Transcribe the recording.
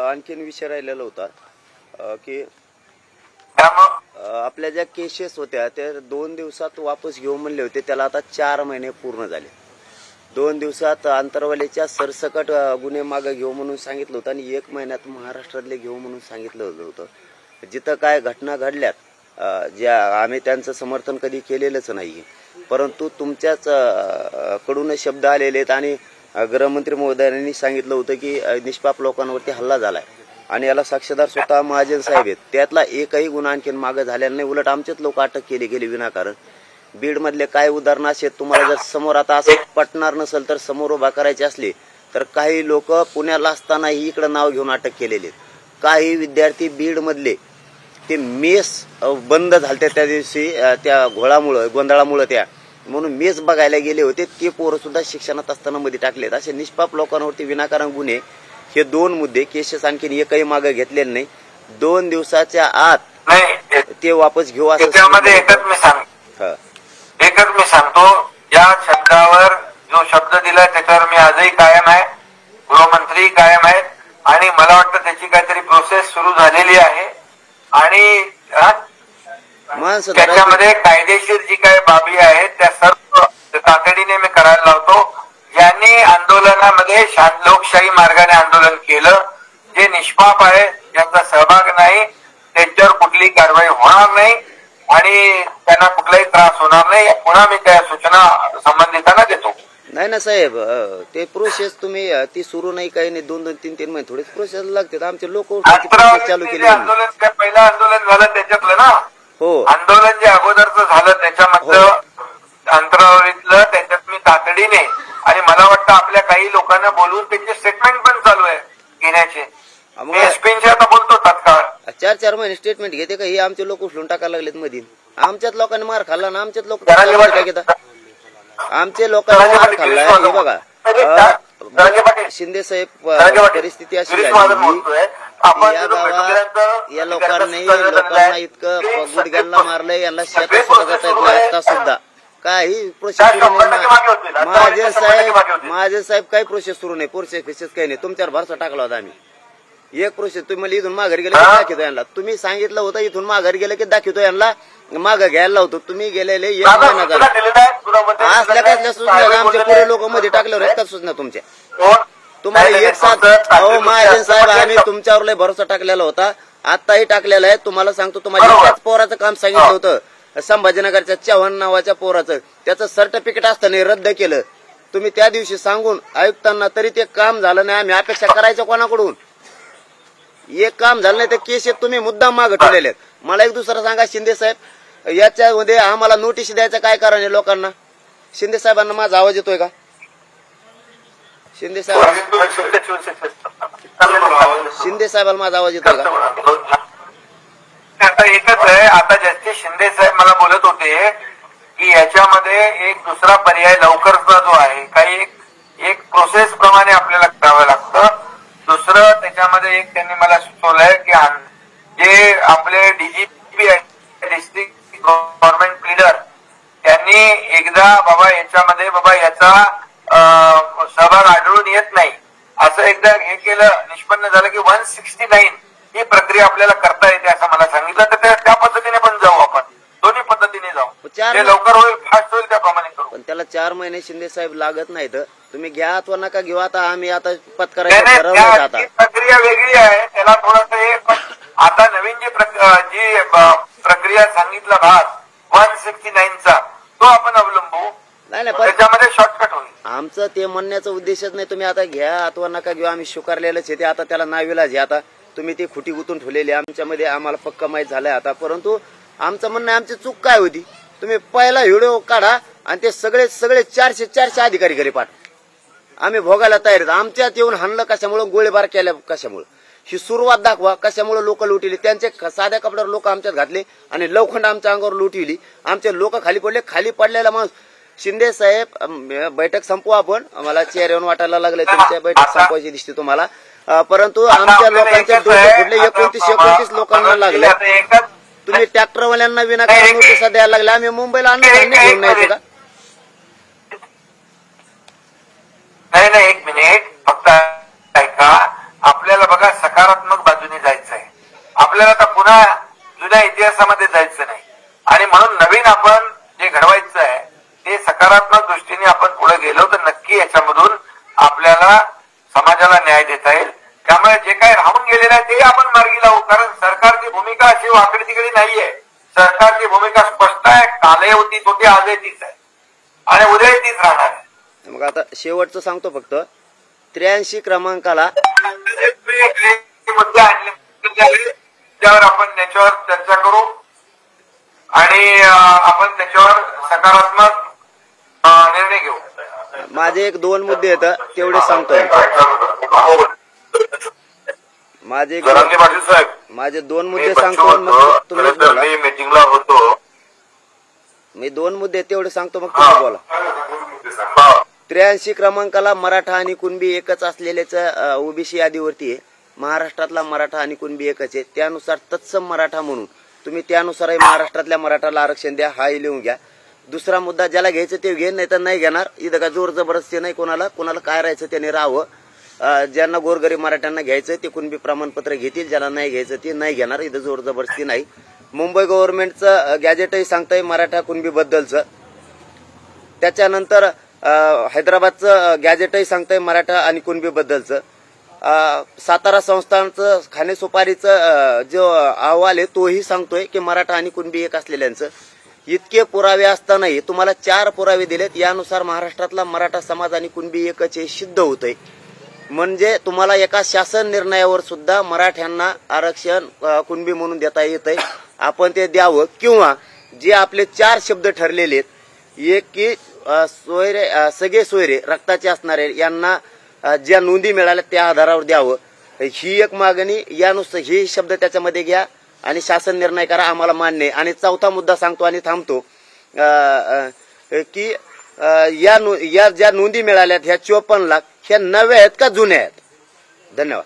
आणखीन विषय राहिलेला होता की आपल्या ज्या केसेस होत्या त्या 2 दिवसात वापस घेऊ म्हणले होते, त्याला आता 4 महिने पूर्ण झाले. 2 दिवसात आंतरवालीच्या सरसकट गुन्हे मागे घेऊ म्हणून सांगितलं होतं आणि 1 महिन्यात महाराष्ट्रातले घेऊ म्हणून सांगितलं होतं. जिथं काय घटना घडल्यात ज्या आम्ही त्यांचं समर्थन कधी केलेलंच नाही, परंतु तुमच्याच कडून शब्द आलेले आहेत आणि गृहमंत्री महोदयांनी सांगितलं होतं की निष्पाप लोकांवरती हल्ला झालाय आणि याला साक्षीदार स्वतः महाजन साहेब आहेत. त्यातला एकही गुन्हा आणखीन मागे झालेला नाही, उलट आमचेच लोक अटक केली गेली विनाकारण. बीड मधले काय उदाहरणं असे तुम्हाला जर समोर आता असं पटणार नसेल तर समोर उभा करायचे असले तर काही लोक पुण्याला असतानाही इकडे नाव घेऊन अटक केलेले. काही विद्यार्थी बीड मधले ते मेस बंद झालते त्या दिवशी त्या घोळामुळे गोंधळामुळे, त्या म्हणून मेस बघायला गेले होते, ते पोरं सुद्धा शिक्षणात असताना मध्ये टाकलेत. असे निष्पाप लोकांवरती विनाकारण गुन्हे, हे 2 मुद्दे केसेस आणखीन एकही मागे घेतलेले नाही. 2 दिवसाच्या आत ते वापस घेऊ असं एकच मी सांगतो, या शब्दावर जो शब्द दिला त्याच्यावर मी आजही कायम आहे, गृहमंत्री कायम आहेत आणि मला वाटतं त्याची काहीतरी प्रोसेस सुरू झालेली आहे आणि त्याच्यामध्ये कायदेशीर जी काही बाबी आहेत त्या सर्व तातडीने मी करायला लावतो. ज्यांनी आंदोलनामध्ये लोकशाही मार्गाने आंदोलन केलं, जे निष्पाप आहे, ज्यांचा सहभाग नाही, त्यांच्यावर कुठली कारवाई होणार नाही आणि त्यांना कुठलाही त्रास होणार नाही. पुन्हा मी त्या सूचना संबंधितांना देतो. नाही ना साहेब, ते प्रोसेस तुम्ही ती सुरू नाही, काही नाही, 2-2, 3-3 महिने थोडीच प्रोसेस लागते. आमचे लोक चालू केले. आंदोलन पहिलं आंदोलन झालं त्याच्यातलं ना, हो, आंदोलन जे अगोदरचं झालं त्याच्यामधलं अंतरावरीतलं, त्याच्यात मी तातडीने आणि मला वाटतं आपल्या काही लोकांना बोलून त्यांचे स्टेटमेंट पण चालू आहे घेण्याचे. एसपींचे आता बोलतो तात्काळ 4-4 महिने स्टेटमेंट घेते का? हे आमचे लोक उचलून टाकायला लागलेत मधील. आमच्याच लोकांनी मार खाल्ला ना, आमच्याच लोक काय घेतात, आमचे लोकांनी मार खाल्लाय. हे बघा शिंदे साहेब, परिस्थिती अशी झाली या गावात या लोकांना इतकं गुडघ्यांना मारलंय, यांना शेतात सुद्धा जाता येत नाही आता सुद्धा. काही प्रोसेस सुरू नाही. महाजन साहेब काही प्रोसेस सुरू नाही, प्रोसेस काही नाही. तुमच्यावर भरसा टाकला होता आम्ही. एक प्रोसेस तुम्ही इथून माघारी गेले की दाखवतो यांना. तुम्ही सांगितलं होतं इथून माघारी गेले की दाखवतो यांना, मागं घ्यायला लावतो. तुम्ही गेलेले 1 महिना झाला. असल्या कसल्या सूचना आमच्या पुरे लोक मध्ये टाकल्यावर आहेत का सूचना तुमच्या? तुम्हाला एक साथ अहो महाजन साहेब, आम्ही तुमच्यावर लय भरोसा टाकलेला होता, आताही टाकलेला आहे. तुम्हाला सांगतो, तुम्हाला एकाच पोराचं काम सांगितलं होतं, संभाजीनगरच्या चव्हाण नावाच्या पोराचं, त्याचं सर्टिफिकेट असताना रद्द केलं तुम्ही त्या दिवशी सांगून आयुक्तांना, तरी ते काम झालं नाही. आम्ही अपेक्षा करायचं कोणाकडून? एक काम झालं नाही तर केस तुम्ही मुद्दाम मागे ठेवलेले आहेत. मला एक दुसरं सांगा शिंदे साहेब, याच्यामध्ये आम्हाला नोटीस द्यायचं काय कारण आहे लोकांना? शिंदे साहेबांना माझा आवाज येतोय का? शिंदे साहेबांना माझा आवाज येतोय का? आता एकच आहे, आता जस्टिस शिंदे साहेब मला बोलत होते की याच्यामध्ये एक दुसरा पर्याय लवकरचा जो आहे, काही एक प्रोसेस प्रमाणे आपल्याला करावं लागतं. दुसरं त्याच्यामध्ये एक त्यांनी मला सुचवलंय की जे आपले डीजीपी डिस्ट्रिक्ट गव्हर्नमेंट लीडर, त्यांनी एकदा याचा सहभाग आढळून येत नाही असं एकदा हे केलं, निष्पन्न झालं की 169 ही प्रक्रिया आपल्याला करता येते असं मला सांगितलं. तर त्या पद्धतीने पण जाऊ, आपण दोन्ही पद्धतीने जाऊ, जे लवकर होईल, फास्ट होईल त्याप्रमाणे करू. पण त्याला 4 महिने शिंदे साहेब लागत नाहीत. तुम्ही घ्या अथवा नका घेऊ, आता आम्ही आता पत्करायचं ठरवलं. आता प्रक्रिया वेगळी आहे, त्याला थोडस आता नवीन जी प्रक्रिया सांगितला भाग 169चा तो आपण अवलंबू. नाही, त्याच्यामध्ये शॉर्टकट होईल. आमचं ते म्हणण्याचा उद्देशच नाही. तुम्ही आता घ्या अथवा नका घेऊ, आम्ही स्वीकारलेलंच आहे ते. आता त्याला नाविलाज आहे. आता तुम्ही ती खुटी गुतून ठेवलेली आमच्यामध्ये, आम्हाला पक्का माहीत झालंय आता. परंतु आमचं म्हणणं, आमची चूक काय होती? तुम्ही पहिला व्हिडिओ काढा आणि ते सगळे 400 अधिकारी घरी पाठवा. आम्ही भोगायला तयार आहेत. आमच्यात येऊन हाणलं कशामुळं, गोळीबार केल्या कशामुळं, ही सुरुवात दाखवा. कशामुळे लोक लुटली? त्यांचे साध्या कपड्यावर लोक आमच्यात घातले आणि लवखंड आमच्या अंगावर लुटविली. आमचे लोक खाली पडले. खाली पडलेला माणूस शिंदे साहेब, बैठक संपवा आपण. मला चेअर येऊन वाटायला लागले तुमच्या बैठक संपवायची दिसते तुम्हाला. परंतु आमच्या लोकांचे डोके फुटले. 29 लोकांना लागले. तुम्ही ट्रॅक्टरवाल्यांना विनाकारण नोटिसा द्यायला लागल्या. आम्ही मुंबईला अन्नधान्य घेऊन नाही का? नाही, एक मिनिट फक्त ऐका. आपल्याला बघा, सकारात्मक आपल्याला आता पुन्हा जुन्या इतिहासामध्ये जायचं नाही आणि म्हणून नवीन आपण जे घडवायचं आहे ते सकारात्मक दृष्टीने आपण पुढे गेलो तर नक्की याच्यामधून आपल्याला समाजाला न्याय देता येईल. त्यामुळे जे काही राहून गेलेलं आहे ते आपण मार्गी लावू, कारण सरकारची भूमिका अशी वाकडी तिकडे नाहीये. सरकारची भूमिका स्पष्ट आहे. कालही होती तो ती आजही तीच आहे आणि उद्याही तीच राहणार आहे. मग आता शेवटचं सांगतो फक्त 83 क्रमांकाला मुद्दे आणले त्यावर आपण त्याच्यावर चर्चा करू आणि आपण त्याच्यावर सकारात्मक निर्णय घेऊ. माझे 1-2 मुद्दे आहेत तेवढे सांगतोय. माझे 2 मुद्दे सांगतो मग तुम्ही बोला. मीटिंगला होतो मी 2 मुद्दे तेवढे सांगतो मग तुम्ही बोला. 83 क्रमांकाला मराठा आणि कुणबी एकच असलेल्याच ओबीसी यादीवरती आहे. महाराष्ट्रातला मराठा आणि कुणबी एकच आहे. त्यानुसार तत्सम मराठा म्हणून तुम्ही त्यानुसारही महाराष्ट्रातल्या मराठाला आरक्षण द्या, हाही लिहून घ्या. दुसरा मुद्दा ज्याला घ्यायचं ते घेईन, नाही तर नाही घेणार. इथं का जोर जबरदस्ती नाही. कोणाला काय राहायचं त्याने राहावं. ज्यांना गोरगरीब मराठ्यांना घ्यायचं ते कुणबी प्रमाणपत्र घेतील, ज्याला नाही घ्यायचं ते नाही घेणार. इथं जोर जबरदस्ती नाही. मुंबई गव्हर्नमेंटचं गॅजेटही सांगतंय मराठा कुणबी बद्दलचं. त्याच्यानंतर हैदराबादचं गॅजेटही सांगतंय मराठा आणि कुणबी बद्दलचं. सातारा संस्थानचं खानेसुपारीचं जो अहवाल आहे तोही सांगतोय की मराठा आणि कुणबी एक असलेल्यांचं. इतके पुरावे असतानाही तुम्हाला 4 पुरावे दिलेत. यानुसार महाराष्ट्रातला मराठा समाज आणि कुणबी एकच हे सिद्ध होतंय. म्हणजे तुम्हाला एका शासन निर्णयावर सुद्धा मराठ्यांना आरक्षण कुणबी म्हणून देता येतंय. आपण ते द्यावं किंवा जे आपले 4 शब्द ठरलेले आहेत, एक की सोयरे सगळे सोयरे रक्ताचे असणारे यांना ज्या नोंदी मिळाल्या त्या आधारावर द्यावं, ही एक मागणी. यानुसार ही शब्द त्याच्यामध्ये घ्या आणि शासन निर्णय करा, आम्हाला मान्य आहे. आणि 4था मुद्दा सांगतो आणि थांबतो की या ज्या नोंदी मिळाल्यात ह्या 54 लाख ह्या नव्या आहेत का जुन्या आहेत. धन्यवाद.